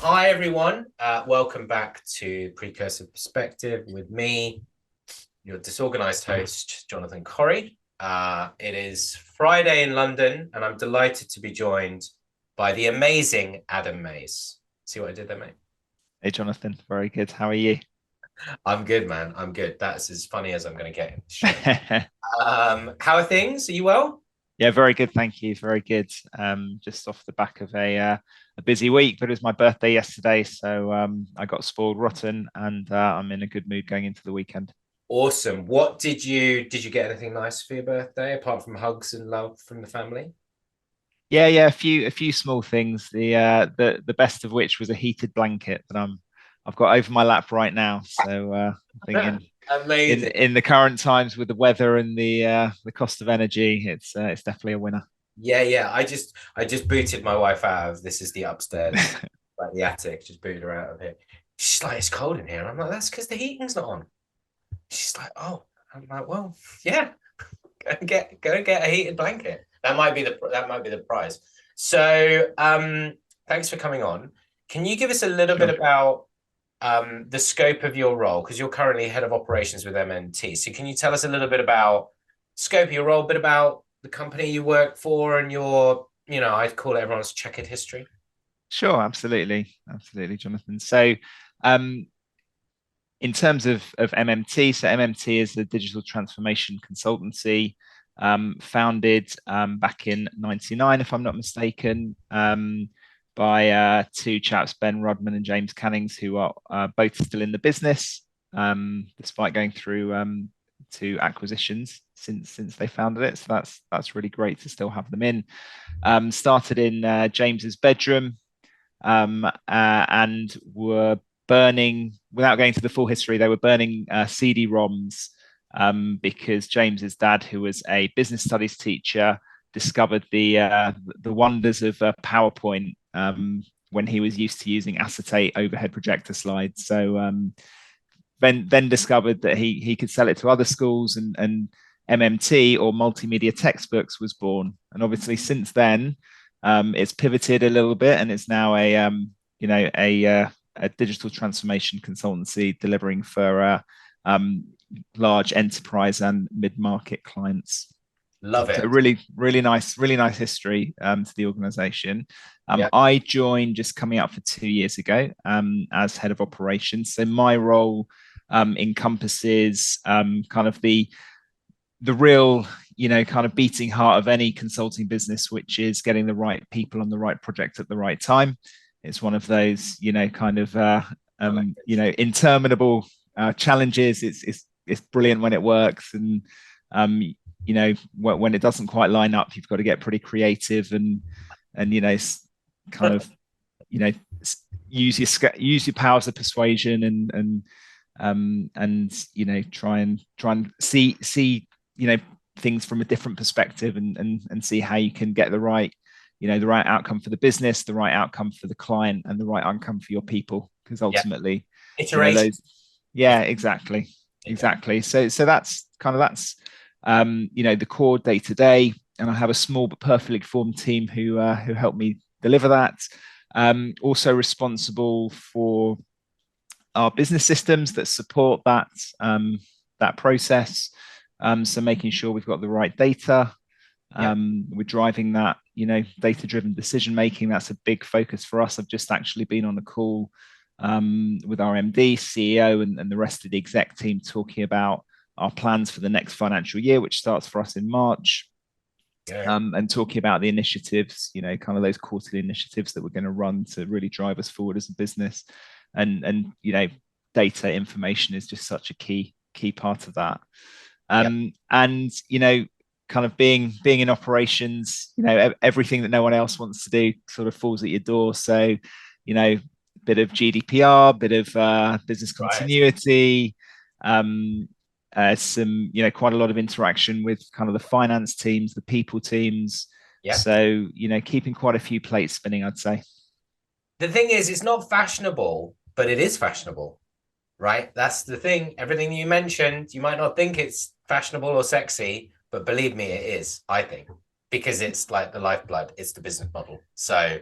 Hi, everyone. Welcome back to Precursive Perspective with me, your disorganized host, Jonathan Corrie. It is Friday in London, and I'm delighted to be joined by the amazing Adam Mays. See what I did there, mate? Hey Jonathan, very good. How are you? I'm good, man. I'm good. That's as funny as I'm going to get in the show. How are things? Are you well? Yeah, very good. Thank you. Very good. Just off the back of a busy week, but it was my birthday yesterday, so I got spoiled rotten, and I'm in a good mood going into the weekend. Awesome. What did you get anything nice for your birthday apart from hugs and love from the family? Yeah. A few small things. The best of which was a heated blanket that I've got over my lap right now. So I think in Amazing. in the current times with the weather and the cost of energy, it's definitely a winner. Yeah. I just booted my wife out of this is the upstairs, like the attic, just booted her out of here. She's like, it's cold in here. And I'm like, that's because the heating's not on. She's like, oh. I'm like, well, yeah, go and get a heated blanket. That might be the prize. So thanks for coming on. Can you give us a little bit Sure. about the scope of your role? Because you're currently head of operations with MMT. So can you tell us a little bit about scope of your role, a bit about the company you work for and your, I'd call it everyone's checkered history. Sure, absolutely, Jonathan. So, um, in terms of MMT, so MMT is a digital transformation consultancy founded back in '99, if I'm not mistaken, by two chaps, Ben Rodman and James Cannings, who are both still in the business, despite going through two acquisitions since they founded it. So that's really great to still have them in. Started in James's bedroom and were burning, without going to the full history, they were burning CD-ROMs because James's dad, who was a business studies teacher, discovered the wonders of PowerPoint when he was used to using acetate overhead projector slides. So then discovered that he could sell it to other schools, and MMT, or multimedia textbooks, was born. And obviously since then it's pivoted a little bit, and it's now a digital transformation consultancy delivering for large enterprise and mid-market clients. Love So it. really nice history to the organization. Yeah. I joined just coming up for 2 years ago as head of operations. So my role encompasses kind of the real, kind of beating heart of any consulting business, which is getting the right people on the right project at the right time. It's one of those, kind of, interminable challenges. It's brilliant when it works, and when it doesn't quite line up, you've got to get pretty creative and kind of, you know, use your powers of persuasion and try and see things from a different perspective, and see how you can get the right outcome for the business, the right outcome for the client, and the right outcome for your people, because Yeah. ultimately Iteration. those. Yeah, exactly. So that's the core day to day, and I have a small but perfectly formed team who help me deliver that. Also responsible for our business systems that support that process. So making sure we've got the right data. Yeah. We're driving that, data-driven decision making. That's a big focus for us. I've just actually been on a call with our MD, CEO, and the rest of the exec team, talking about our plans for the next financial year, which starts for us in March. Yeah. And talking about the initiatives, kind of those quarterly initiatives that we're going to run to really drive us forward as a business. And data information is just such a key part of that. Yeah. And kind of being in operations, everything that no one else wants to do sort of falls at your door. So, bit of GDPR, bit of business Right. continuity, some, quite a lot of interaction with kind of the finance teams, the people teams. Yeah. So, keeping quite a few plates spinning, I'd say. The thing is, it's not fashionable, but it is fashionable, right? That's the thing. Everything you mentioned, you might not think it's fashionable or sexy, but believe me, it is, I think, because it's like the lifeblood, it's the business model. So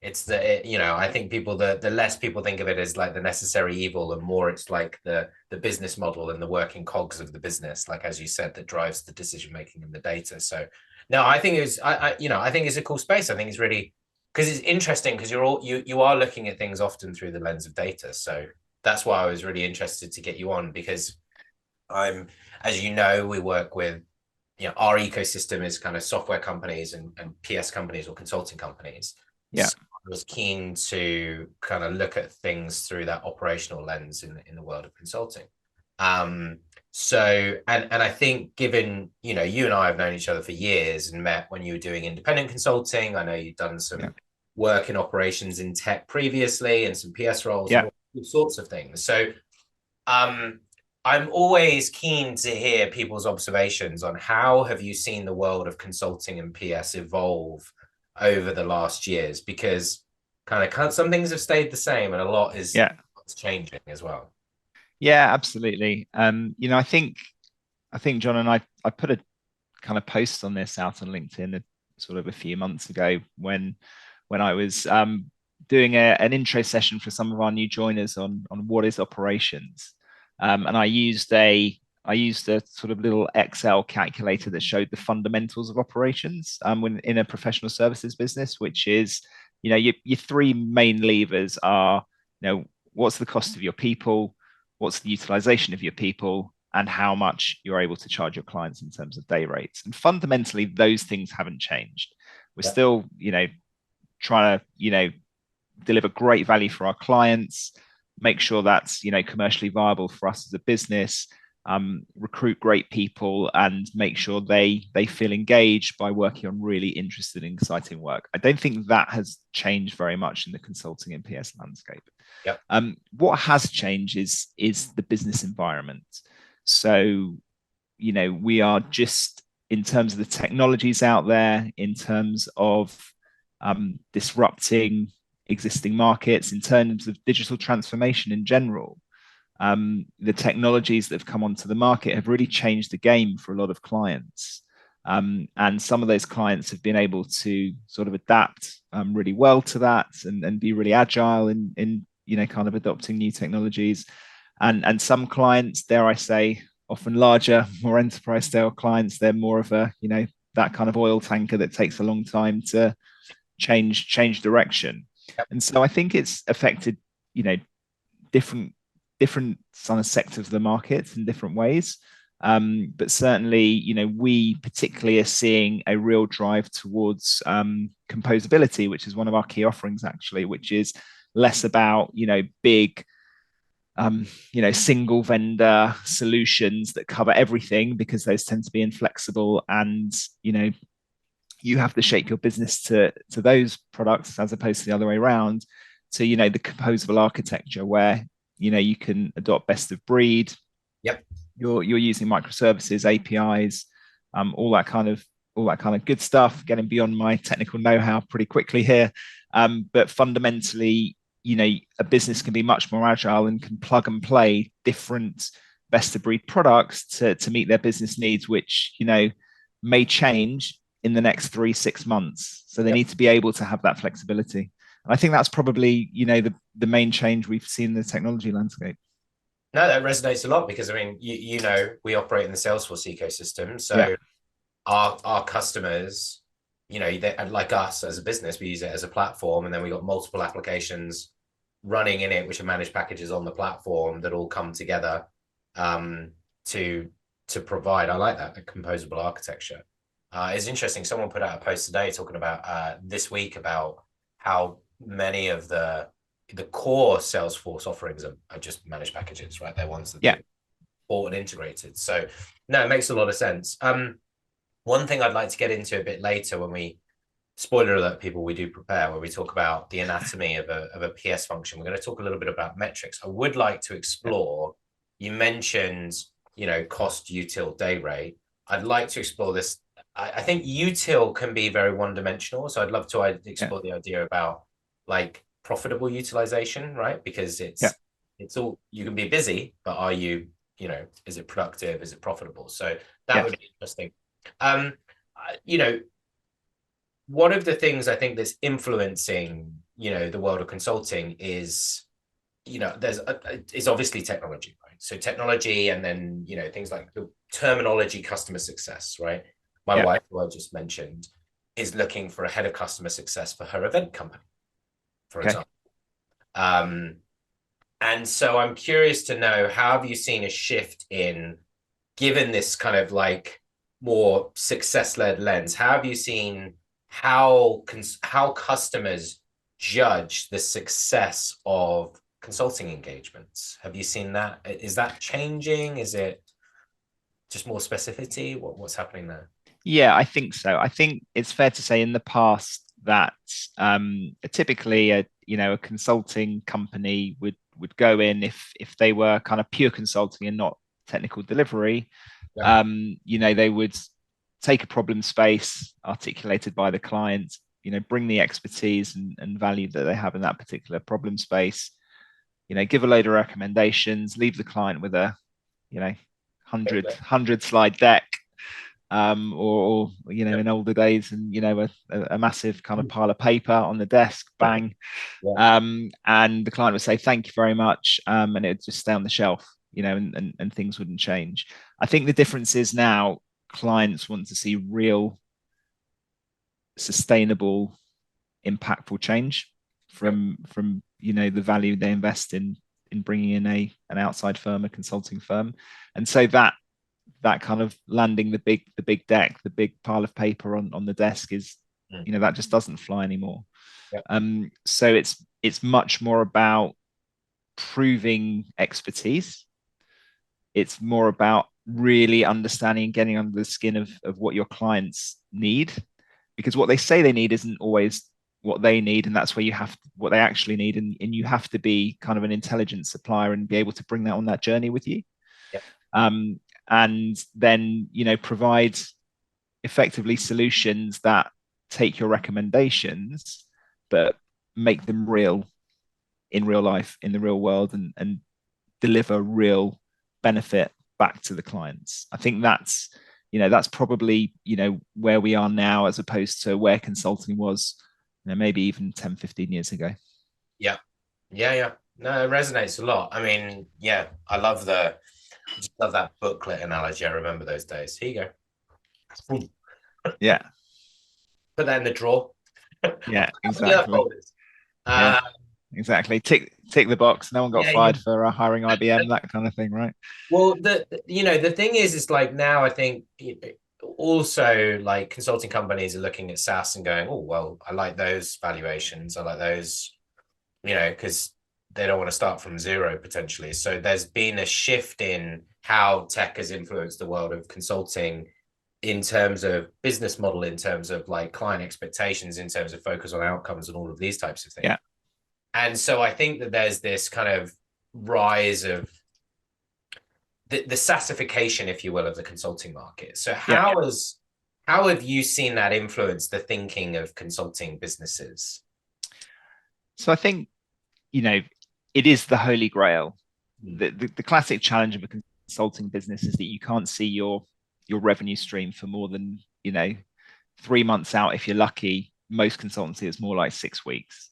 It's I think people, the less people think of it as like the necessary evil, and more it's like the business model and the working cogs of the business, like as you said, that drives the decision making and the data. So no, I think it's I think it's a cool space. I think it's really, because it's interesting, because you are looking at things often through the lens of data. So that's why I was really interested to get you on, because I'm, as you know, we work with, our ecosystem is kind of software companies and PS companies or consulting companies. Yeah. So I was keen to kind of look at things through that operational lens in the world of consulting. Um, so and I think, given, you and I have known each other for years and met when you were doing independent consulting. I know you've done Yeah. some work in operations in tech previously, and some PS roles and Yeah. all sorts of things. So um, I'm always keen to hear people's observations on how have you seen the world of consulting and PS evolve over the last years, because some things have stayed the same and a lot is Yeah. changing as well. Yeah, absolutely. I think John and I put a kind of post on this out on LinkedIn sort of a few months ago when I was doing an intro session for some of our new joiners on what is operations, and I used a sort of little Excel calculator that showed the fundamentals of operations when in a professional services business, which is, your three main levers are, what's the cost of your people, what's the utilization of your people, and how much you're able to charge your clients in terms of day rates. And fundamentally, those things haven't changed. We're Yeah. still, trying to, deliver great value for our clients, make sure that's, commercially viable for us as a business, recruit great people, and make sure they feel engaged by working on really interesting and exciting work. I don't think that has changed very much in the consulting and PS landscape. Yeah. What has changed is the business environment. So, we are just, in terms of the technologies out there, in terms of disrupting existing markets, in terms of digital transformation in general, the technologies that have come onto the market have really changed the game for a lot of clients. And some of those clients have been able to sort of adapt really well to that, and be really agile in kind of adopting new technologies. And some clients, dare I say, often larger, more enterprise style clients, they're more of a, that kind of oil tanker that takes a long time to change direction. And so I think it's affected, you know, different different kind of sectors of the market in different ways. But certainly, we particularly are seeing a real drive towards composability, which is one of our key offerings, actually, which is less about, big, single vendor solutions that cover everything, because those tend to be inflexible, and, you have to shape your business to those products, as opposed to the other way around, to, the composable architecture where, you can adopt best of breed. Yep. You're using microservices, APIs, all that kind of good stuff. Getting beyond my technical know-how pretty quickly here, but fundamentally, a business can be much more agile and can plug and play different best of breed products to meet their business needs, which, may change in the next 3-6 months. So they Yep. need to be able to have that flexibility. And I think that's probably, the main change we've seen in the technology landscape. No, that resonates a lot, because I mean, we operate in the Salesforce ecosystem. Yeah. So our customers, they, like us as a business, we use it as a platform, and then we got multiple applications running in it, which are managed packages on the platform that all come together to provide. I like that, a composable architecture. It's interesting. Someone put out a post today talking about this week about how many of the core Salesforce offerings are just managed packages, right? They're ones that Yeah. they bought and integrated. So no, it makes a lot of sense. One thing I'd like to get into a bit later, when we, spoiler alert, people, we do prepare, where we talk about the anatomy of a PS function. We're going to talk a little bit about metrics. I would like to explore, you mentioned, cost, util, day rate. I'd like to explore this. I think util can be very one-dimensional. So I'd love to Yeah. explore the idea about like profitable utilization, right? Because Yeah. it's all, you can be busy, but are you, is it productive? Is it profitable? So that Yeah. would be interesting. Um, you know, one of the things I think that's influencing the world of consulting is, is obviously technology, right? So technology, and then, things like the terminology, customer success, right? My Yeah. wife, who I just mentioned, is looking for a head of customer success for her event company, for Okay. example. Um, and so I'm curious to know, how have you seen a shift in, given this kind of like more success-led lens, how have you seen how customers judge the success of consulting engagements? Have you seen that? Is that changing? Is it just more specificity? What's happening there? Yeah, I think so. I think it's fair to say in the past that typically a consulting company would go in if they were kind of pure consulting and not technical delivery. Yeah. They would take a problem space articulated by the client, bring the expertise and value that they have in that particular problem space, give a load of recommendations, leave the client with a, 100 slide deck, or Yeah. in older days, and a massive kind of pile of paper on the desk, bang. Yeah. And the client would say thank you very much, and it would just stay on the shelf, and things wouldn't change. I think the difference is now clients want to see real, sustainable, impactful change from the value they invest in bringing in an outside firm, a consulting firm. And so that kind of landing the big deck, the big pile of paper on the desk is, that just doesn't fly anymore. Yeah. So it's much more about proving expertise. It's more about really understanding and getting under the skin of what your clients need, because what they say they need isn't always what they need, and that's where you have what they actually need, and you have to be kind of an intelligent supplier and be able to bring that on that journey with you. Yeah. um, and then provide effectively solutions that take your recommendations but make them real in real life, in the real world, and deliver real benefit back to the clients. I think that's probably where we are now, as opposed to where consulting was maybe even 10-15 years ago. Yeah. Yeah. Yeah. No, it resonates a lot. I mean, yeah, I just love that booklet analogy. I remember those days. Here you go. Yeah. Put that in the drawer. Yeah, The other exactly. folders. Yeah, Uh, exactly. Tick the box. No one got yeah, yeah. fired for hiring IBM, that kind of thing, right? Well, the thing is like, now I think also like consulting companies are looking at SaaS and going, oh well, I like those valuations. I like those, because they don't want to start from zero potentially. So there's been a shift in how tech has influenced the world of consulting, in terms of business model, in terms of like client expectations, in terms of focus on outcomes and all of these types of things. Yeah. And so I think that there's this kind of rise of the SaaSification, if you will, of the consulting market. So Yeah. how have you seen that influence the thinking of consulting businesses? So I think, it is the holy grail. Mm. The classic challenge of a consulting business is that you can't see your revenue stream for more than 3 months out. If you're lucky, most consultancy is more like 6 weeks.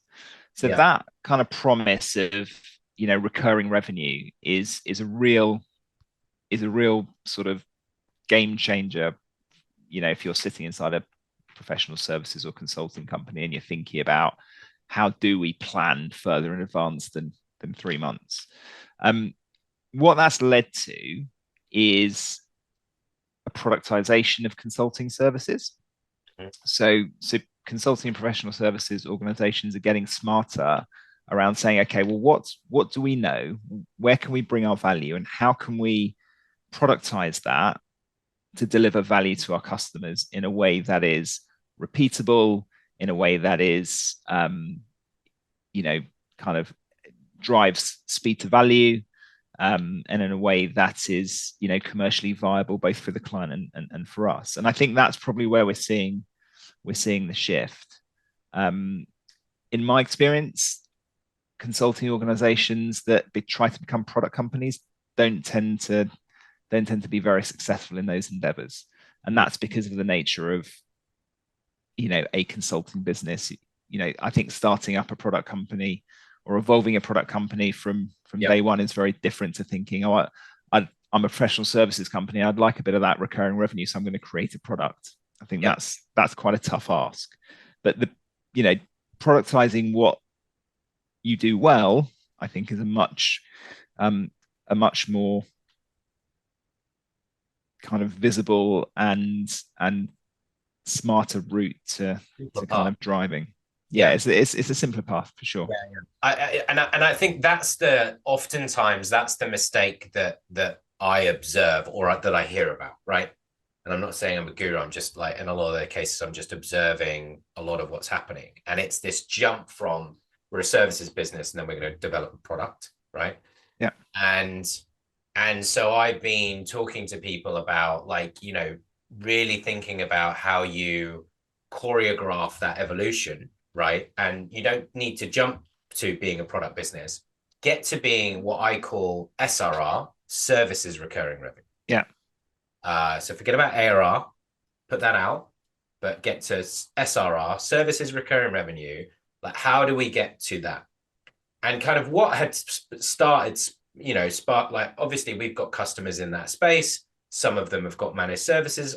So Yeah. that kind of promise of recurring revenue is a real sort of game changer. If you're sitting inside a professional services or consulting company and you're thinking about how do we plan further in advance than 3 months. What that's led to is a productization of consulting services. Mm. So consulting and professional services organizations are getting smarter around saying, okay, well, what do we know? Where can we bring our value, and how can we productize that to deliver value to our customers in a way that is repeatable, in a way that is, kind of drives speed to value, and in a way that is, commercially viable both for the client and for us. And I think that's probably where we're seeing the shift. In my experience, consulting organizations that try to become product companies don't tend to be very successful in those endeavors, and that's because of the nature of a consulting business. I think starting up a product company or evolving a product company from Yeah. day one is very different to thinking, oh, I'm a professional services company. I'd like a bit of that recurring revenue, so I'm going to create a product. I think Yeah. that's quite a tough ask. But productizing what you do well, I think, is a much more kind of visible and smarter route to kind Path. of driving. Yeah, Yeah. it's a simpler path for sure. Yeah, yeah. And I think oftentimes that's the mistake that I observe or that I hear about, right? And I'm not saying I'm a guru. I'm just like in a lot of the cases, I'm just observing a lot of what's happening, and it's this jump from we're a services business and then we're going to develop a product, right? Yeah, And so I've been talking to people about like really thinking about how you choreograph that evolution, right? And you don't need to jump to being a product business. Get to being what I call SRR, services recurring revenue. yeah, So forget about ARR, put that out, but get to SRR, services recurring revenue. Like, how do we get to that? And kind of what had started, spark, like, obviously we've got customers in that space. Some of them have got managed services,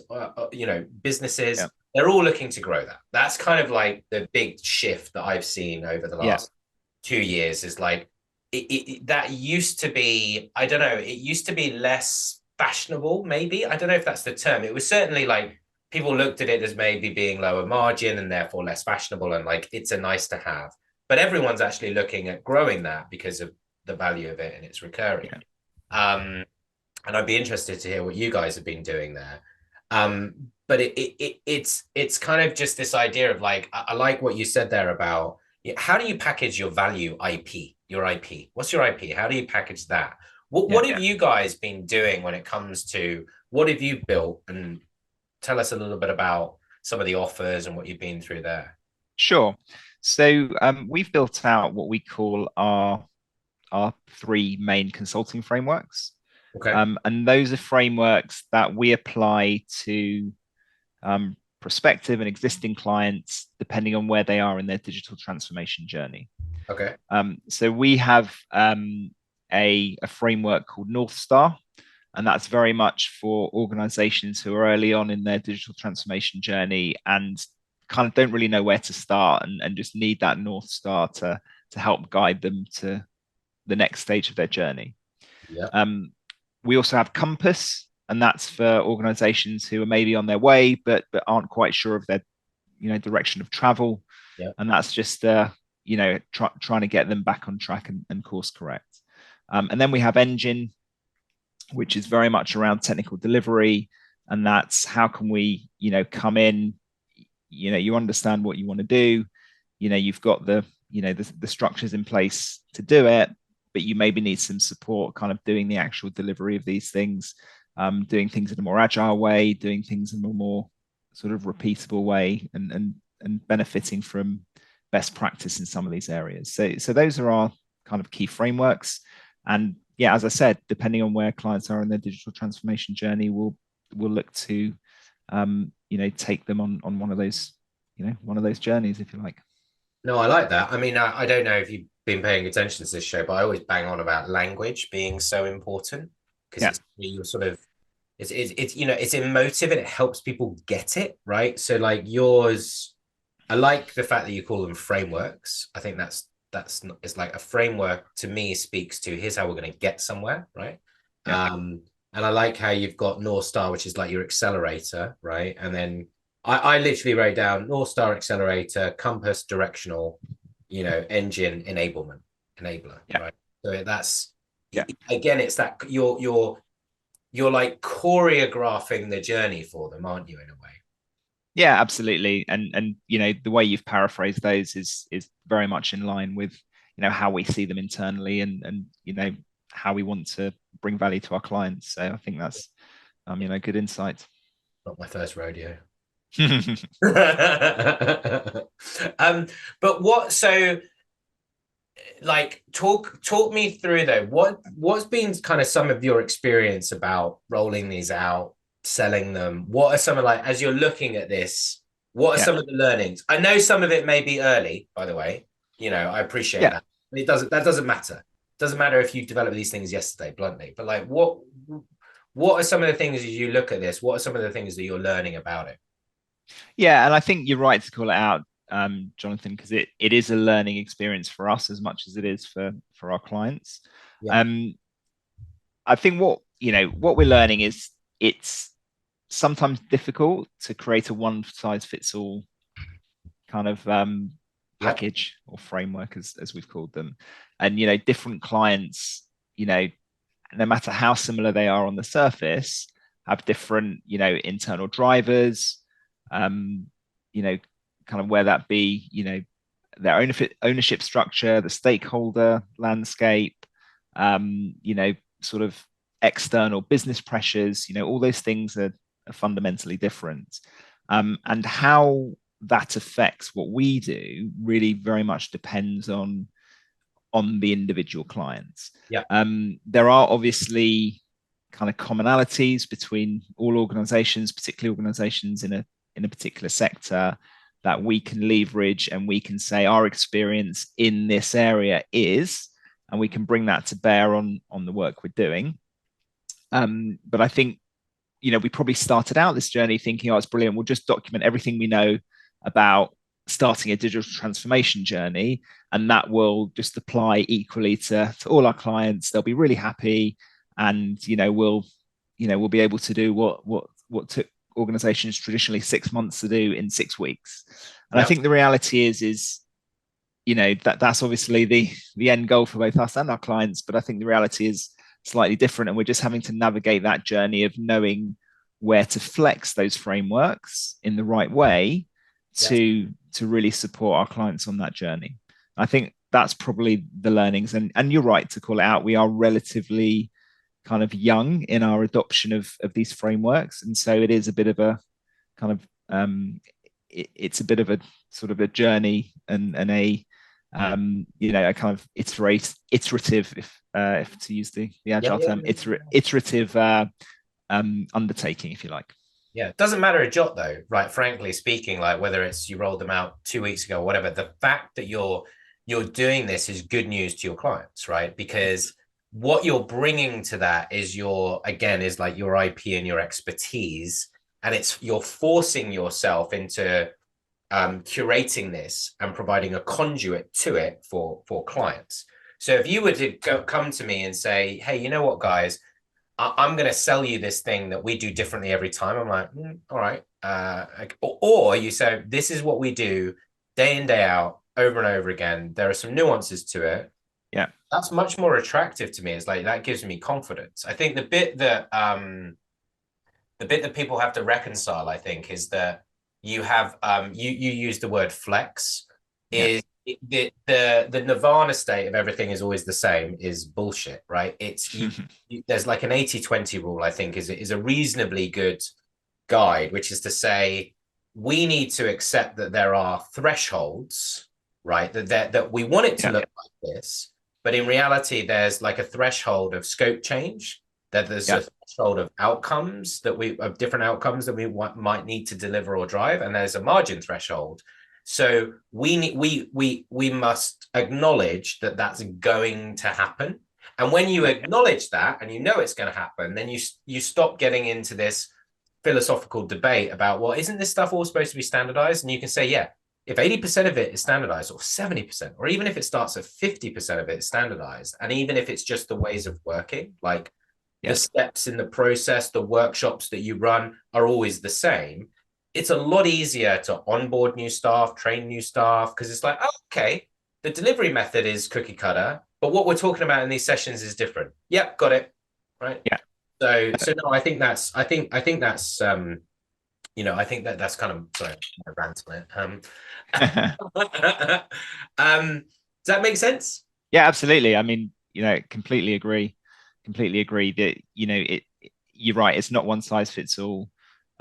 businesses. yeah, They're all looking to grow that. That's kind of like the big shift that I've seen over the yeah, last 2 years is like, that used to be, I don't know, it used to be less fashionable, maybe. I don't know if that's the term. It was certainly like people looked at it as maybe being lower margin and therefore less fashionable. And like, it's a nice to have. But everyone's actually looking at growing that because of the value of it and it's recurring. yeah. And I'd be interested to hear what you guys have been doing there. But it's kind of just this idea of like, I like what you said there about how do you package your value IP, your IP? What's your IP? How do you package that? What Yeah. have you guys been doing when it comes to what have you built? And tell us a little bit about some of the offers and what you've been through there. Sure. So we've built out what we call our three main consulting frameworks. Okay. And those are frameworks that we apply to prospective and existing clients, depending on where they are in their digital transformation journey. Okay. So we have a framework called North Star, and that's very much for organizations who are early on in their digital transformation journey and kind of don't really know where to start and just need that North Star to help guide them to the next stage of their journey. Yeah. We also have Compass, and that's for organizations who are maybe on their way but aren't quite sure of their direction of travel. Yeah. And that's just trying to get them back on track and course correct. And then we have Engine, which is very much around technical delivery, and that's how can we come in, you understand what you want to do, you've got the structures in place to do it, but you maybe need some support kind of doing the actual delivery of these things, doing things in a more agile way, doing things in a more sort of repeatable way, and benefiting from best practice in some of these areas. So those are our kind of key frameworks. And yeah, as I said, depending on where clients are in their digital transformation journey, we'll look to take them on one of those journeys, if you like. No, I like that. I mean, I don't know if you've been paying attention to this show, but I always bang on about language being so important because Yeah, it's you're sort of it's emotive and it helps people get it, right? So like yours, I like the fact that you call them frameworks. I think that's not, it's like a framework to me speaks to here's how we're going to get somewhere, right? yeah, And I like how you've got North Star, which is like your accelerator, right? And then I literally wrote down North Star accelerator, compass directional, engine enabler, yeah, right? So that's yeah. again, it's that you're like choreographing the journey for them, aren't you, in a way? Yeah, absolutely. And the way you've paraphrased those is very much in line with how we see them internally and how we want to bring value to our clients. So I think that's good insight. Not my first rodeo. Yeah. But like talk me through though, what's been kind of some of your experience about rolling these out, selling them? What are some of like as you're looking at this, What are Yeah. some of the learnings? I know some of it may be early, by the way. I appreciate Yeah. that. That doesn't matter. It doesn't matter if you developed these things yesterday, bluntly. But like what are some of the things as you look at this? What are some of the things that you're learning about it? Yeah. And I think you're right to call it out, Jonathan, because it is a learning experience for us as much as it is for our clients. Yeah. Um, I think what we're learning is it's sometimes difficult to create a one size fits all kind of Yep. package or framework as we've called them. And different clients, no matter how similar they are on the surface, have different internal drivers, um, you know kind of where that be, their ownership structure, the stakeholder landscape, sort of external business pressures, all those things are fundamentally different. And how that affects what we do really very much depends on the individual clients. Yeah. There are obviously kind of commonalities between all organizations, particularly organizations in a particular sector, that we can leverage, and we can say our experience in this area is, and we can bring that to bear on the work we're doing. But I think we probably started out this journey thinking, oh, it's brilliant, we'll just document everything we know about starting a digital transformation journey, and that will just apply equally to all our clients. They'll be really happy, and we'll be able to do what took organizations traditionally 6 months to do in 6 weeks. And I Yep. think the reality is that's obviously the end goal for both us and our clients, but I think the reality is slightly different, and we're just having to navigate that journey of knowing where to flex those frameworks in the right way Yep. to really support our clients on that journey. I think that's probably the learnings, and you're right to call it out. We are relatively kind of young in our adoption of these frameworks, and so it is a bit of a kind of it's a bit of a sort of a journey and a a kind of iterative, if to use the Yeah. agile Yeah. term, iterative undertaking, if you like. Yeah, it doesn't matter a jot though, right? Frankly speaking, like whether it's you rolled them out 2 weeks ago or whatever, the fact that you're doing this is good news to your clients, right? Because what you're bringing to that is is like your IP and your expertise, and you're forcing yourself into curating this and providing a conduit to it for clients. So if you were to come to me and say, hey, you know what, guys, I'm going to sell you this thing that we do differently every time. I'm like, all right. Or you say, this is what we do day in, day out, over and over again. There are some nuances to it. Yeah. That's much more attractive to me. It's like, that gives me confidence. I think the bit that people have to reconcile, I think, is that you have, you use the word flex, Yeah. is the nirvana state of everything is always the same is bullshit, right? There's like an 80-20 rule, I think, is a reasonably good guide, which is to say we need to accept that there are thresholds, right? That we want it to Yeah. look like this, but in reality, there's like a threshold of scope change, that there's Yeah. a threshold of outcomes of different outcomes that we might need to deliver or drive, and there's a margin threshold. So we must acknowledge that that's going to happen. And when you acknowledge that and you know it's going to happen, then you stop getting into this philosophical debate about, well, isn't this stuff all supposed to be standardized? And you can say, yeah, if 80% of it is standardized, or 70%, or even if it starts at 50% of it is standardized, and even if it's just the ways of working, like the Yeah. steps in the process, the workshops that you run are always the same, it's a lot easier to onboard new staff, train new staff, because it's like, oh, okay, the delivery method is cookie cutter, but what we're talking about in these sessions is different. Yep, got it. Right. Yeah. So no, I think that's I think that's kind of, sorry, I rant on it. Does that make sense? Yeah, absolutely. I mean, completely agree. Completely agree that, you're right. It's not one size fits all.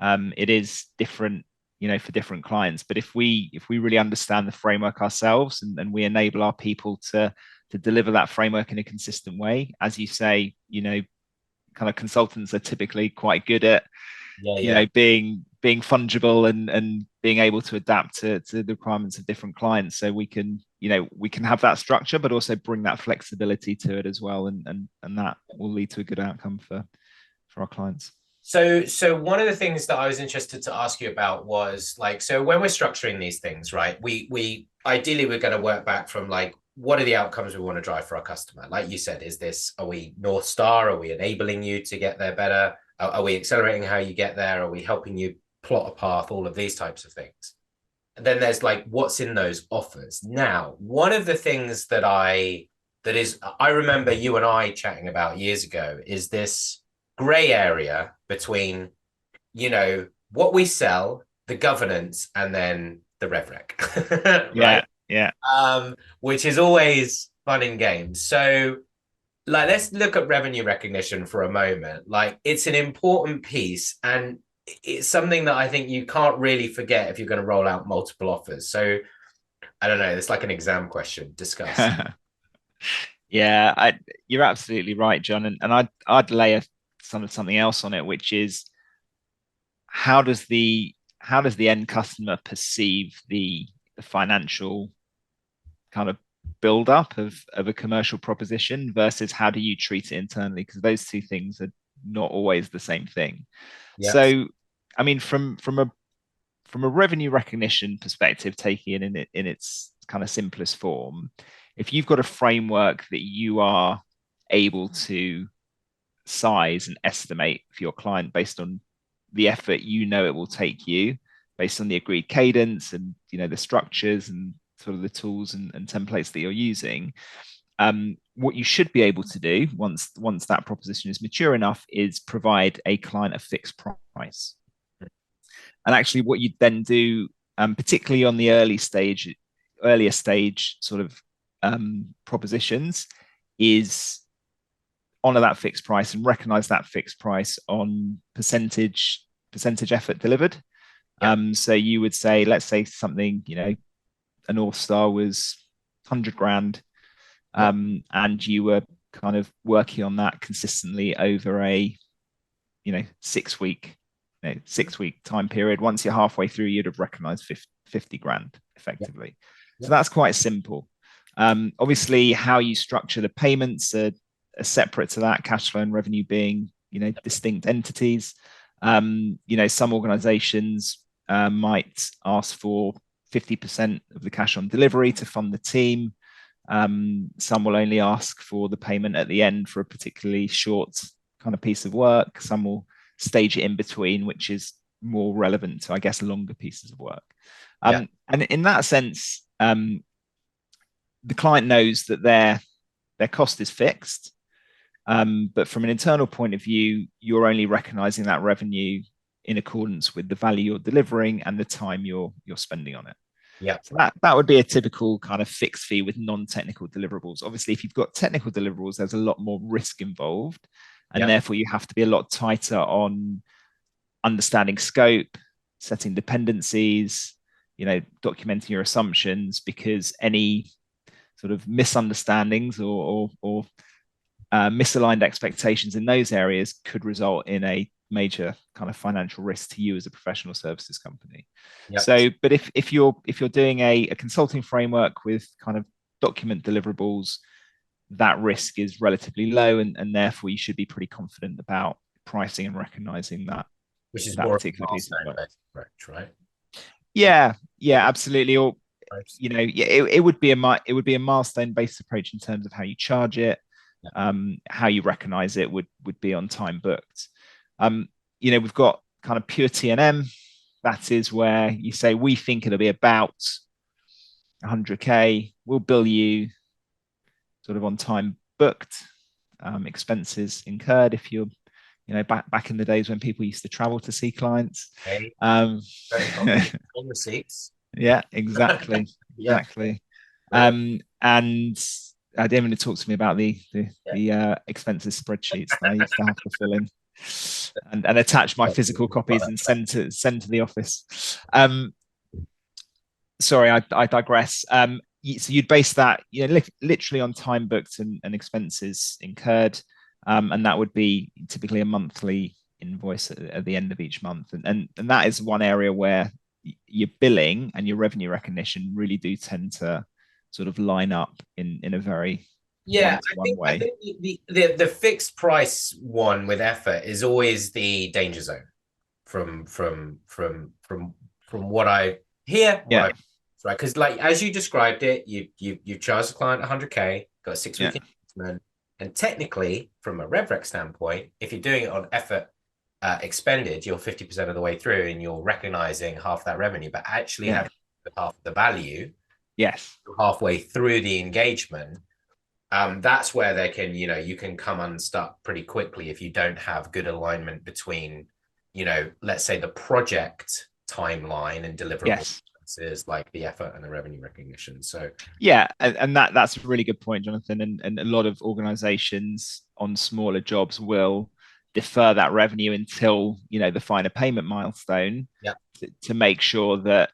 It is different, for different clients. But if we really understand the framework ourselves, and we enable our people to deliver that framework in a consistent way, as you say, kind of consultants are typically quite good at Yeah, yeah. being fungible and being able to adapt to the requirements of different clients, so we can have that structure but also bring that flexibility to it as well, and that will lead to a good outcome for our clients. So one of the things that I was interested to ask you about was like, so when we're structuring these things, right, we ideally we're going to work back from like, what are the outcomes we want to drive for our customer? Like you said, are we North Star? Are we enabling you to get there better? Are we accelerating how you get there? Are we helping you plot a path? All of these types of things. And then there's like, what's in those offers? Now, one of the things I remember you and I chatting about years ago is this gray area between, what we sell, the governance, and then the rev rec, right? Yeah. Which is always fun and games. So, like, let's look at revenue recognition for a moment. Like, it's an important piece, and it's something that I think you can't really forget if you're going to roll out multiple offers. So, I don't know. It's like an exam question. Discuss. Yeah, you're absolutely right, John. And I'd lay something else on it, which is how does the end customer perceive the financial kind of build up of a commercial proposition versus how do you treat it internally? Because those two things are not always the same thing. Yeah. So, I mean, from a revenue recognition perspective, taking it in its kind of simplest form, if you've got a framework that you are able to size and estimate for your client based on the effort it will take you, based on the agreed cadence and the structures and sort of the tools and templates that you're using, what you should be able to do once that proposition is mature enough is provide a client a fixed price. And actually what you then do, particularly on the earlier stage sort of propositions, is honor that fixed price and recognize that fixed price on percentage effort delivered. Yeah. So you would say, let's say something, a North Star was 100 grand, and you were kind of working on that consistently over a 6 week time period. Once you're halfway through, you'd have recognized 50 grand effectively. Yeah. So that's quite simple. Obviously, how you structure the payments are separate to that, cash flow and revenue being distinct entities. Some organizations might ask for 50% of the cash on delivery to fund the team. Some will only ask for the payment at the end for a particularly short kind of piece of work. Some will stage it in between, which is more relevant to, I guess, longer pieces of work. And in that sense, the client knows that their cost is fixed. But from an internal point of view, you're only recognizing that revenue in accordance with the value you're delivering and the time you're spending on it. Yeah. So that would be a typical kind of fixed fee with non-technical deliverables. Obviously, if you've got technical deliverables, there's a lot more risk involved, and therefore you have to be a lot tighter on understanding scope, setting dependencies, documenting your assumptions, because any sort of misunderstandings or misaligned expectations in those areas could result in a major kind of financial risk to you as a professional services company. Yep. So, but if you're doing a consulting framework with kind of document deliverables, that risk is relatively low, and therefore you should be pretty confident about pricing and recognizing that. Which is that more particular piece of work. Approach, right? Yeah, absolutely. Or it would be a milestone based approach in terms of how you charge it. How you recognize it would be on time booked. We've got kind of pure T&M. That is where you say, we think it'll be about 100K. We'll bill you sort of on time booked, expenses incurred if you're, back in the days when people used to travel to see clients. Hey, on the seats. Yeah, exactly. Exactly. And I didn't want to talk to me about the expenses spreadsheets that I used to have to fill in and attach my physical copies and send to the office. Sorry, I digress. So you'd base that, literally on time booked and expenses incurred, and that would be typically a monthly invoice at the end of each month, and that is one area where your billing and your revenue recognition really do tend to sort of line up in a very Yeah, one-to-one I way. think the fixed price one with effort is always the danger zone from what I hear, what Yeah, I right, because like as you described it, you charge the client 100K, got a six yeah, week investment, and technically from a RevRec standpoint, if you're doing it on effort expended, you're 50% of the way through and you're recognizing half that revenue, but actually yeah, having half the value yes, halfway through the engagement, that's where they can, you can come unstuck pretty quickly if you don't have good alignment between, let's say the project timeline and deliverable yes. like the effort and the revenue recognition. So Yeah, and that's a really good point, Jonathan. And a lot of organizations on smaller jobs will defer that revenue until the final payment milestone yeah, to make sure that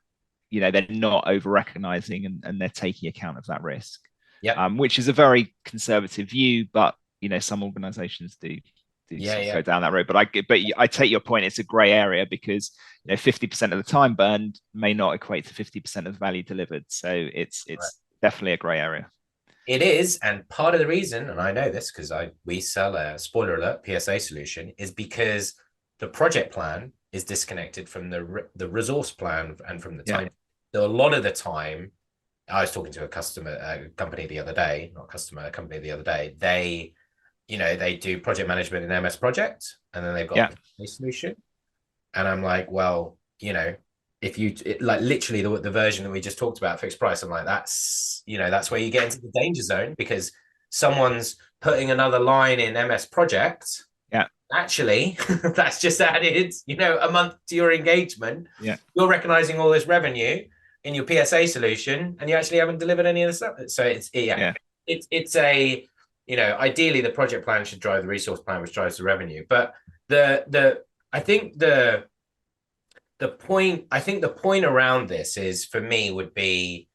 they're not over recognizing and they're taking account of that risk, yeah, which is a very conservative view, but some organizations do yeah, sort of yeah, go down that road. But I take your point. It's a gray area because 50% of the time burned may not equate to 50% of the value delivered. So right. it's definitely a gray area. It is, and part of the reason, and I know this because we sell a spoiler alert PSA solution, is because the project plan is disconnected from the resource plan and from the Yeah, time. So a lot of the time, I was talking to a company the other day, not customer, a company the other day. They do project management in MS Project, and then they've got yeah, a solution. And I'm like, well, if you like literally the version that we just talked about, fixed price, I'm like, that's where you get into the danger zone because someone's putting another line in MS Project. yeah, Actually, that's just added, a month to your engagement. yeah, You're recognizing all this revenue in your PSA solution, and you actually haven't delivered any of the stuff. So yeah, it's a, ideally the project plan should drive the resource plan, which drives the revenue. But the I think the point around this is for me would be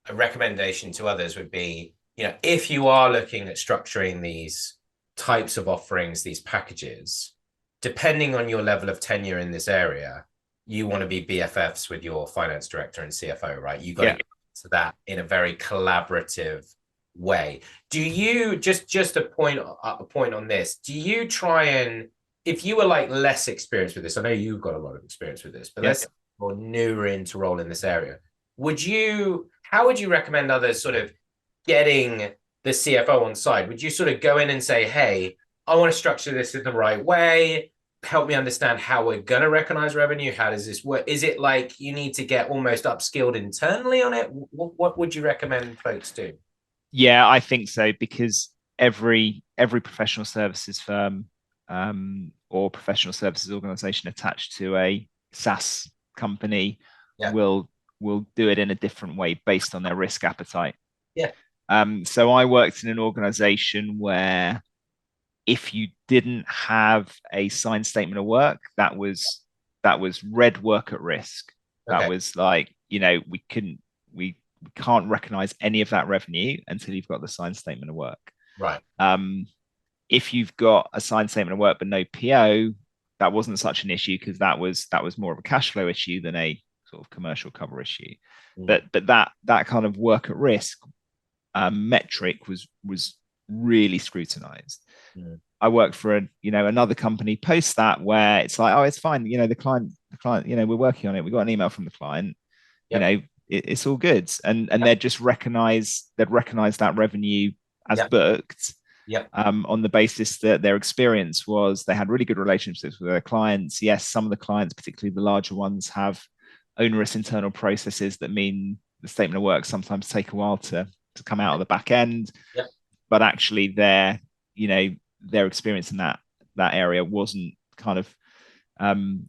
a recommendation to others would be, if you are looking at structuring these types of offerings, these packages, depending on your level of tenure in this area, you want to be BFFs with your finance director and CFO, right? You got to yeah. get to that in a very collaborative way. Do you just a point on this? Do you try and if you were like less experienced with this, I know you've got a lot of experience with this, but Yeah. let's more newer into role in this area. How would you recommend others sort of getting the CFO on side? Would you sort of go in and say, hey, I want to structure this in the right way? Help me understand how we're going to recognize revenue. How does this work? Is it like you need to get almost upskilled internally on it? What would you recommend folks do? Yeah, I think so because every professional services firm or professional services organization attached to a SaaS company Yeah. will do it in a different way based on their risk appetite. Yeah. So I worked in an organization where if you didn't have a signed statement of work, that was red work at risk. That Okay. was like, we can't recognize any of that revenue until you've got the signed statement of work. Right. If you've got a signed statement of work but no PO, that wasn't such an issue because that was more of a cash flow issue than a sort of commercial cover issue. Mm. But that kind of work at risk metric was really scrutinized. Mm. I worked for another company post that where it's like, oh, it's fine. The client, we're working on it. We got an email from the client. Yep. It's all good. And Yep. they'd recognize that revenue as Yep. booked Yep. on the basis that their experience was they had really good relationships with their clients. Yes, some of the clients, particularly the larger ones, have onerous internal processes that mean the statement of work sometimes take a while to come out of the back end. Yep. But actually their experience in that area wasn't kind of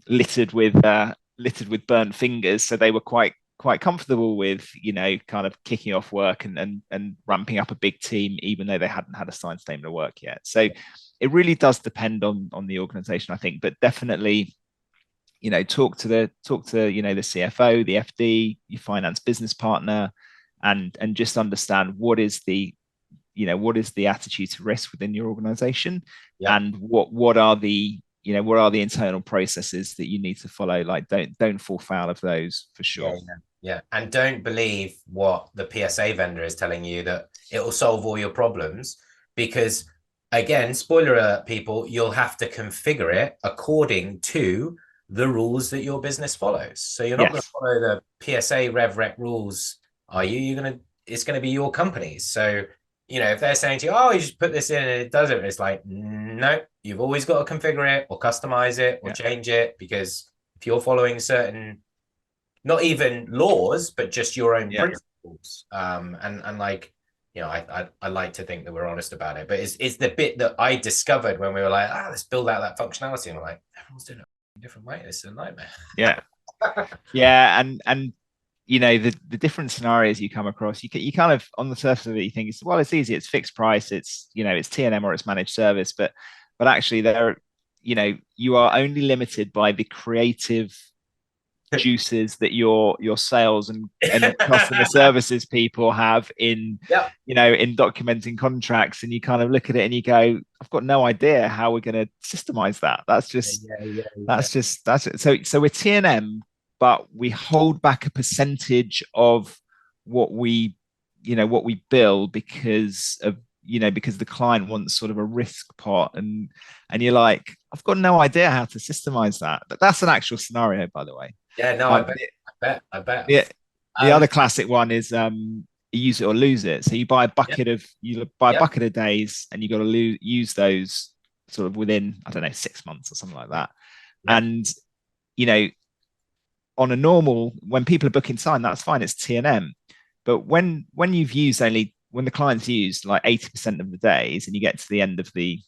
littered with burnt fingers, so they were quite comfortable with kind of kicking off work and ramping up a big team even though they hadn't had a signed statement of work yet. So it really does depend on the organization, I think, but definitely talk to the CFO, the FD, your finance business partner, and just understand what is the attitude to risk within your organization, Yep. and what are the what are the internal processes that you need to follow? Like, don't fall foul of those for sure. Yeah. And don't believe what the PSA vendor is telling you that it will solve all your problems, because again, spoiler alert, people, you'll have to configure it according to the rules that your business follows. So you're not going to Yes. follow the PSA RevRec rules, are you? It's going to be your company's. So, if they're saying to you, oh, you just put this in and it does it, it's like, no, you've always got to configure it or customize it or change it, because if you're following certain, not even laws, but just your own principles. And like, I like to think that we're honest about it, but it's the bit that I discovered when we were like, let's build out that functionality. And we're like, everyone's doing it a different way. This is a nightmare. Yeah. Yeah. And the different scenarios you come across, you kind of, on the surface of it, you think it's easy, it's fixed price, it's T&M or it's managed service, but actually you are only limited by the creative juices that your sales and customer services people have in in documenting contracts. And you kind of look at it and you go, I've got no idea how we're going to systemize that. That's it. So we're T&M, but we hold back a percentage of what we bill because of because the client wants sort of a risk pot. And you're like, I've got no idea how to systemize that. But that's an actual scenario, by the way. Yeah, no, I bet. Yeah, the other classic one is you use it or lose it. So you buy a bucket of days, and you got to use those sort of within, I don't know, 6 months or something like that. And on a normal, when people are booking time, that's fine, it's T&M. But when the client's used like 80% of the days, and you get to the end of the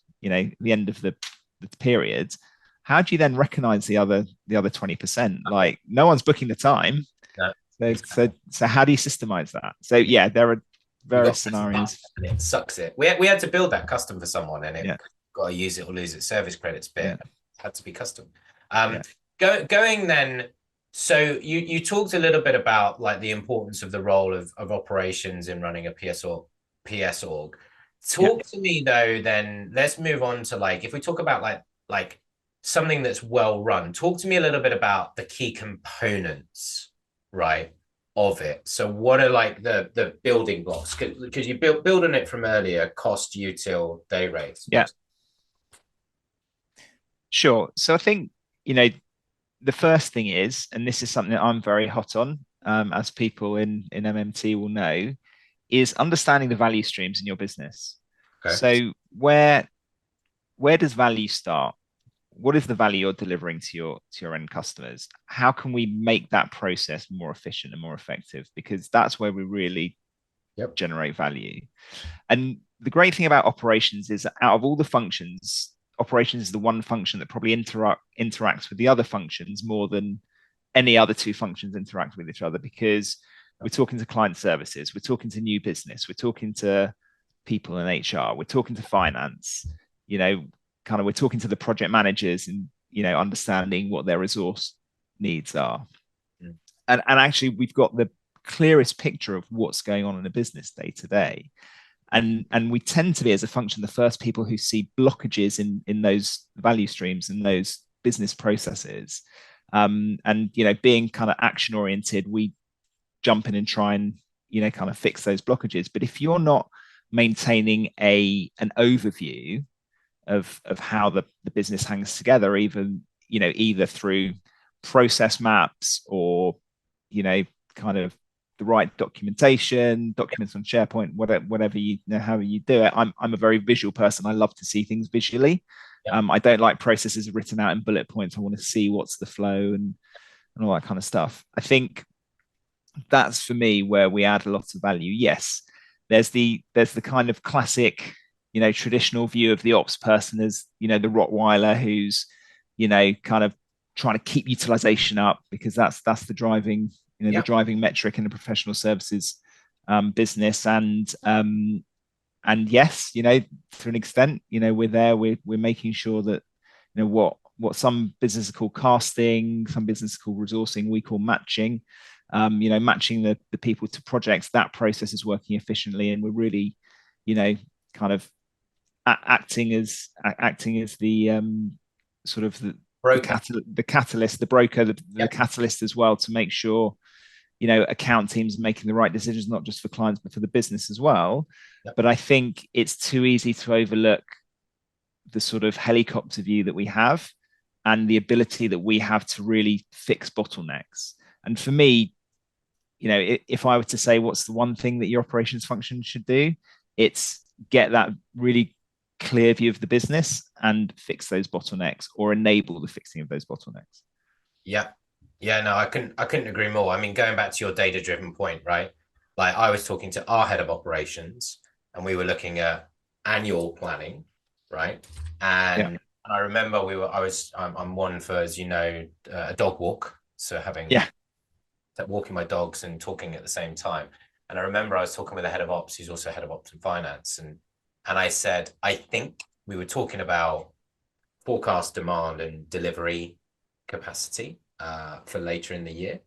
period, how do you then recognize the other 20%? Like, no one's booking the time. No, so how do you systemize that? So yeah, there are various scenarios. And it sucks it. We had to build that custom for someone, and it got to use it or lose it. Service credits bit had to be custom. Going then. So you talked a little bit about like the importance of the role of operations in running a PS org. Talk to me though. Then let's move on to, like, if we talk about like something that's well run. Talk to me a little bit about the key components, right, of it. So what are like the building blocks? Because you building it from earlier, cost, util, day rates. Yeah. Sure. So I think, the first thing is, and this is something that I'm very hot on, as people in MMT will know, is understanding the value streams in your business. Okay. So where does value start? What is the value you're delivering to your end customers? How can we make that process more efficient and more effective? Because that's where we really generate value. And the great thing about operations is that out of all the functions, operations is the one function that probably interacts with the other functions more than any other two functions interact with each other, because we're talking to client services, we're talking to new business, we're talking to people in HR, we're talking to finance, we're talking to the project managers and, understanding what their resource needs are. And actually, we've got the clearest picture of what's going on in a business day to day. And we tend to be, as a function, the first people who see blockages in those value streams and those business processes. And being kind of action oriented, we jump in and try and kind of fix those blockages. But if you're not maintaining an overview of how the business hangs together, even either through process maps or kind of the right documentation, documents on SharePoint, whatever however you do it. I'm a very visual person. I love to see things visually. I don't like processes written out in bullet points. I want to see what's the flow and all that kind of stuff. I think that's, for me, where we add a lot of value. Yes, there's the kind of classic, traditional view of the ops person as, the Rottweiler who's, kind of trying to keep utilization up, because that's the driving the driving metric in the professional services business. And yes, to an extent, we're making sure that, what some businesses call casting, some businesses call resourcing, we call matching. Matching the people to projects, that process is working efficiently, and we're really, kind of acting as the sort of Broker. the catalyst, the broker, the Yep. catalyst as well, to make sure, account teams making the right decisions, not just for clients, but for the business as well. Yep. But I think it's too easy to overlook the sort of helicopter view that we have and the ability that we have to really fix bottlenecks. And for me, if I were to say what's the one thing that your operations function should do, it's get that really clear view of the business and fix those bottlenecks or enable the fixing of those bottlenecks. Yeah. Yeah, no, I couldn't agree more. I mean, going back to your data-driven point, right? Like I was talking to our head of operations and we were looking at annual planning, right? Yeah. And I remember I'm one for, as you know, a dog walk. So having Yeah. that walking my dogs and talking at the same time. And I remember I was talking with the head of ops, who's also head of ops and finance. And I said, I think we were talking about forecast demand and delivery capacity for later in the year.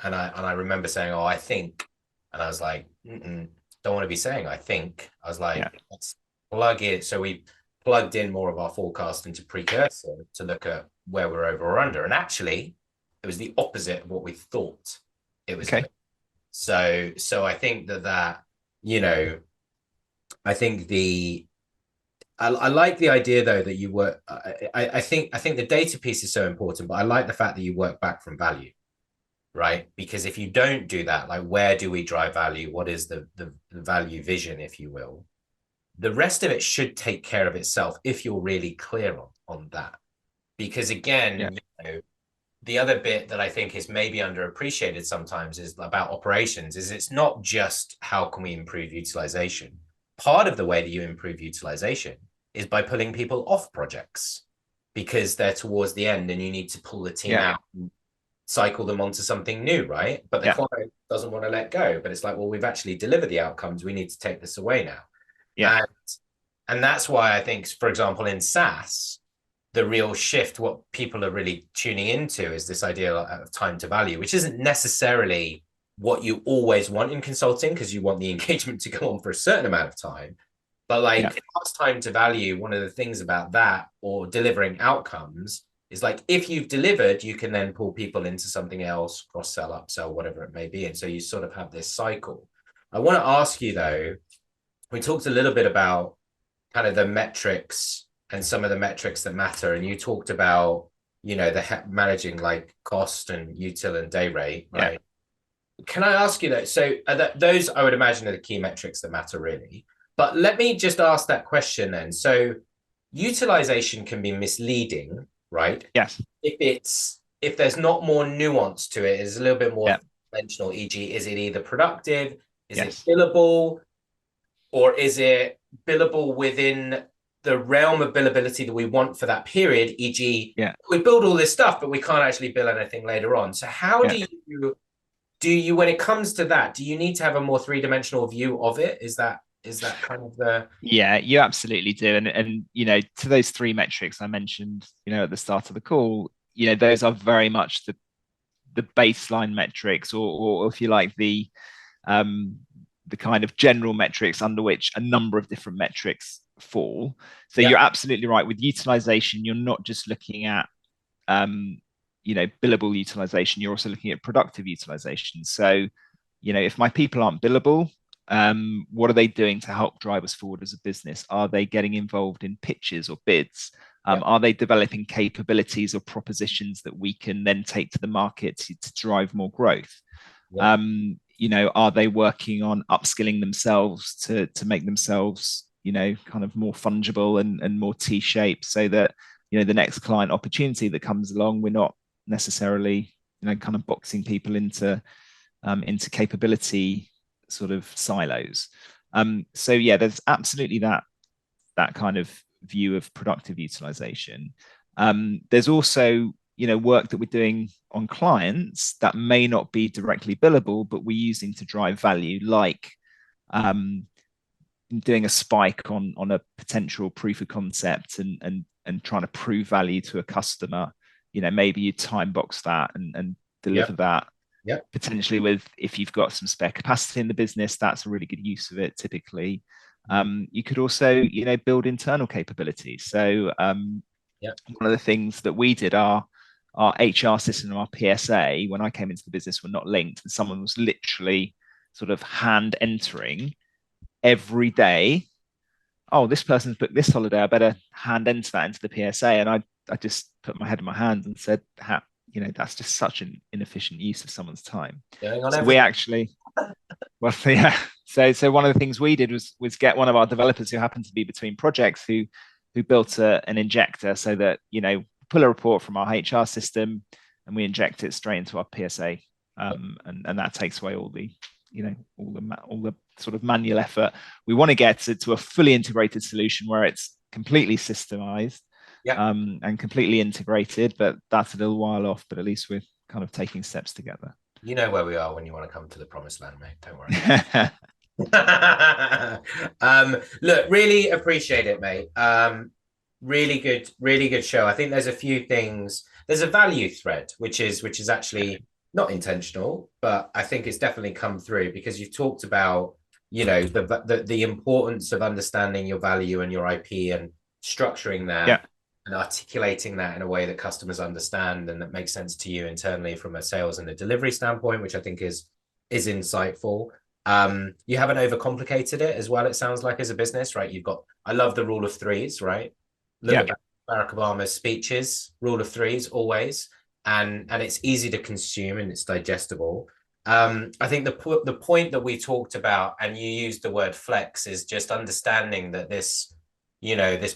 And I remember saying, "Oh, I think," and I was like, "Don't want to be saying I think." I was like, Yeah. "Let's plug it." So we plugged in more of our forecast into Precursive to look at where we're over or under. And actually, it was the opposite of what we thought it was Okay. going to. So I think that I think I like the idea though that you work. I think the data piece is so important, but I like the fact that you work back from value, right? Because if you don't do that, like where do we drive value? What is the value vision, if you will? The rest of it should take care of itself if you're really clear on that. Because Yeah. again, the other bit that I think is maybe underappreciated sometimes is about operations. Is it's not just how can we improve utilization. Part of the way that you improve utilization is by pulling people off projects because they're towards the end and you need to pull the team Yeah. out and cycle them onto something new, right? But the Yeah. client doesn't want to let go. But it's like, well, we've actually delivered the outcomes. We need to take this away now. Yeah. And and that's why I think, for example, in SaaS, the real shift, what people are really tuning into is this idea of time to value, which isn't necessarily what you always want in consulting because you want the engagement to go on for a certain amount of time. But Yeah. like what's time to value, one of the things about that or delivering outcomes is like if you've delivered, you can then pull people into something else, cross sell, upsell, whatever it may be. And so you sort of have this cycle. I want to ask you though, we talked a little bit about kind of the metrics and some of the metrics that matter. And you talked about, the managing like cost and util and day rate, Yeah. right? Can I ask you that? So those I would imagine are the key metrics that matter really. But let me just ask that question then. So utilization can be misleading, right? Yes. If there's not more nuance to it, it's a little bit more Yeah. conventional, e.g., is it either productive? Is it Yes. billable? Or is it billable within the realm of billability that we want for that period, e.g., Yeah. we build all this stuff, but we can't actually bill anything later on. So how Yeah. do you when it comes to that, do you need to have a more three-dimensional view of it? Is that kind of the Yeah, you absolutely do. And to those three metrics I mentioned, at the start of the call, those are very much the baseline metrics, or if you like, um the kind of general metrics under which a number of different metrics fall. So yeah, you're absolutely right. With utilization, you're not just looking at billable utilization, you're also looking at productive utilization. So if my people aren't billable, what are they doing to help drive us forward as a business? Are they getting involved in pitches or bids? yeah, Are they developing capabilities or propositions that we can then take to the market to drive more growth? yeah, Are they working on upskilling themselves to make themselves, kind of more fungible and more T-shaped, so that the next client opportunity that comes along, we're not necessarily kind of boxing people into capability sort of silos. So yeah, there's absolutely that kind of view of productive utilization. There's also work that we're doing on clients that may not be directly billable, but we're using to drive value, like doing a spike on a potential proof of concept and trying to prove value to a customer. Maybe you time box that and yeah, deliver that yeah, potentially with, if you've got some spare capacity in the business, that's a really good use of it typically. You could also build internal capabilities. So Yeah. One of the things that we did, our HR system and our PSA, when I came into the business, were not linked, and someone was literally sort of hand entering every day. Oh, this person's booked this holiday. I better hand enter that into the PSA. And I just put my head in my hands and said, that's just such an inefficient use of someone's time. Going on So we everything. actually, well, yeah. So one of the things we did was get one of our developers who happened to be between projects who built an injector so that pull a report from our HR system and we inject it straight into our PSA, and that takes away all the all the sort of manual effort. We want to get to a fully integrated solution where it's completely systemized, Yeah. and completely integrated, but that's a little while off. But at least we're kind of taking steps together. You know where we are when you want to come to the promised land, mate. Don't worry. Look, really appreciate it, mate. Really good show. I think there's a few things. There's a value thread, which is actually not intentional, but I think it's definitely come through because you've talked about, the importance of understanding your value and your IP and structuring that Yeah, and articulating that in a way that customers understand and that makes sense to you internally from a sales and a delivery standpoint, which I think is insightful. You haven't overcomplicated it as well, it sounds like, as a business, right? I love the rule of threes, right? Look yeah, at Barack Obama's speeches, rule of threes always, and it's easy to consume and it's digestible. I think the point that we talked about, and you used the word flex, is just understanding that this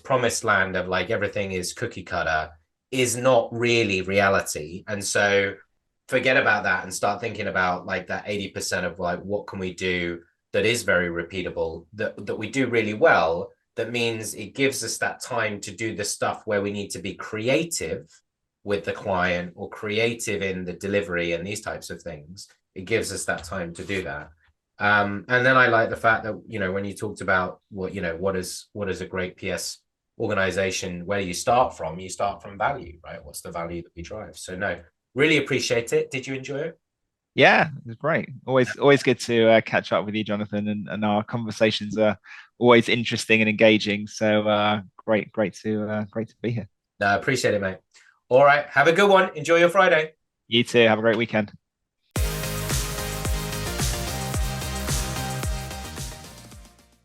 promised land of like everything is cookie cutter is not really reality. And so forget about that and start thinking about like that 80% of like what can we do that is very repeatable, that we do really well, that means it gives us that time to do the stuff where we need to be creative with the client or creative in the delivery and these types of things. It gives us that time to do that. And then I like the fact that, when you talked about what is a great PS organization, where you start from value, right? What's the value that we drive? So no, really appreciate it. Did you enjoy it? yeah. It was great. Always good to catch up with you, Jonathan, and our conversations are always interesting and engaging. So great to be here. No, appreciate it, mate. All right. Have a good one. Enjoy your Friday. You too. Have a great weekend.